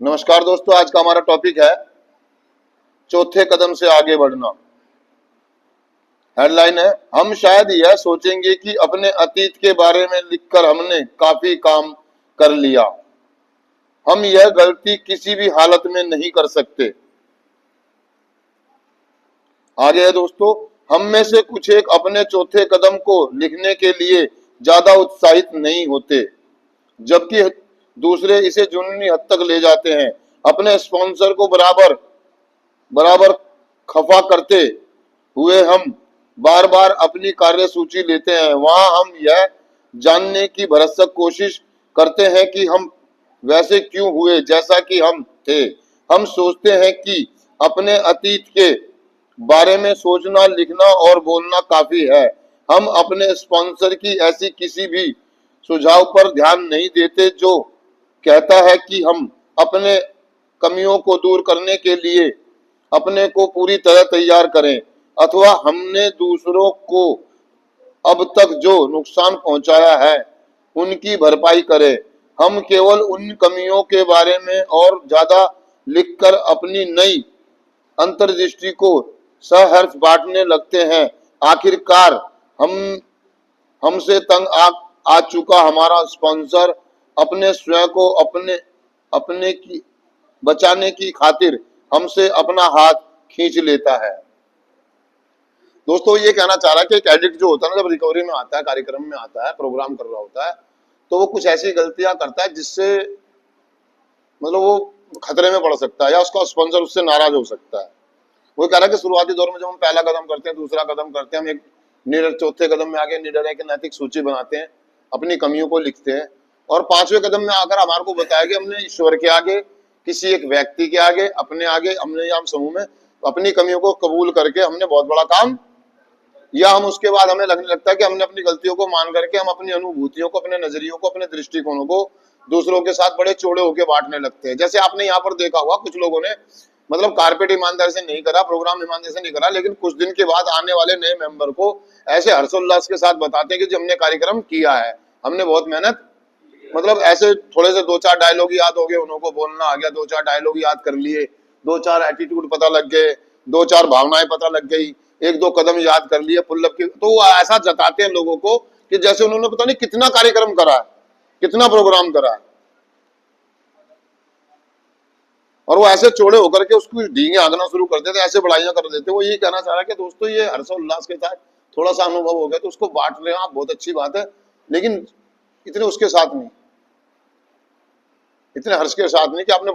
नमस्कार दोस्तों, आज का हमारा टॉपिक है चौथे कदम से आगे बढ़ना। हेडलाइन है, हम शायद यह सोचेंगे कि अपने अतीत के बारे में लिखकर हमने काफी काम कर लिया। हम यह गलती किसी भी हालत में नहीं कर सकते। आगे है दोस्तों, हम में से कुछ एक अपने चौथे कदम को लिखने के लिए ज्यादा उत्साहित नहीं होते, जबकि दूसरे इसे जुनूनी हद तक ले जाते हैं। अपने स्पॉन्सर को बराबर बराबर खफा करते हुए हम बार बार अपनी कार्यसूची लेते हैं। वहां हम यह जानने की भरसक कोशिश करते हैं कि हम वैसे क्यों हुए जैसा कि हम थे। हम सोचते हैं कि अपने अतीत के बारे में सोचना, लिखना और बोलना काफी है। हम अपने स्पॉन्सर की ऐसी किसी भी सुझाव पर ध्यान नहीं देते जो कहता है कि हम अपने कमियों को दूर करने के लिए अपने को पूरी तरह तैयार करें, अथवा हमने दूसरों को अब तक जो नुकसान पहुंचाया है उनकी भरपाई करें। हम केवल उन कमियों के बारे में और ज्यादा लिखकर अपनी नई अंतर्दृष्टि को सहर्ष बांटने लगते हैं। आखिरकार हम हमसे तंग आ चुका हमारा स्पॉन्सर अपने स्वयं को अपने अपने की बचाने की खातिर हमसे अपना हाथ खींच लेता है। दोस्तों, ये कहना चाह रहा है कि एक एडिक्ट जो होता है ना, जब रिकवरी में आता है, कार्यक्रम में आता है, प्रोग्राम कर रहा होता है, तो वो कुछ ऐसी गलतियां करता है जिससे मतलब वो खतरे में पड़ सकता है या उसका स्पॉन्सर उससे नाराज हो सकता है। वो कह रहा है कि शुरुआती दौर में जब हम पहला कदम करते हैं, दूसरा कदम करते हैं, हम एक चौथे कदम में आगे निडर की नैतिक सूची बनाते हैं, अपनी कमियों को लिखते हैं, और पांचवें कदम में आकर हमारे को बताया कि हमने ईश्वर के आगे, किसी एक व्यक्ति के आगे, अपने आगे, हमने या हम समूह में अपनी कमियों को कबूल करके हमने बहुत बड़ा काम, या हम उसके बाद हमें लगने लगता है कि हमने अपनी गलतियों को मान करके हम अपनी अनुभूतियों को, अपने नजरियों को, अपने दृष्टिकोणों को दूसरों के साथ बड़े चौड़े होकर बांटने लगते हैं। जैसे आपने यहाँ पर देखा हुआ, कुछ लोगों ने मतलब कारपेट ईमानदारी से नहीं करा, प्रोग्राम ईमानदारी से नहीं करा, लेकिन कुछ दिन के बाद आने वाले नए मेंबर को ऐसे हर्षोल्लास के साथ बताते हैं कि जो हमने कार्यक्रम किया है, हमने बहुत मेहनत, मतलब ऐसे थोड़े से दो चार डायलॉग याद हो गए, उनको बोलना आ गया, दो चार डायलॉग याद कर लिए, दो चार एटीट्यूड पता लग गए, दो चार भावनाएं पता लग गई, एक दो कदम याद कर लिए पुल्लभ की। तो वो ऐसा जताते हैं लोगों को कि जैसे उन्होंने पता नहीं कितना कार्यक्रम करा है, कितना प्रोग्राम करा है, और वो ऐसे चौड़े होकर के उसको डींगे आंकना शुरू कर देते, ऐसे बड़ाइयां कर देते। वो ये कहना चाह रहा है कि दोस्तों, ये हर्षोल्लास के साथ थोड़ा सा अनुभव हो गया तो उसको बांट रहे हो आप, बहुत अच्छी बात है, लेकिन इतने उसके साथ नहीं, इतने हर्ष के साथ नहीं कि आपने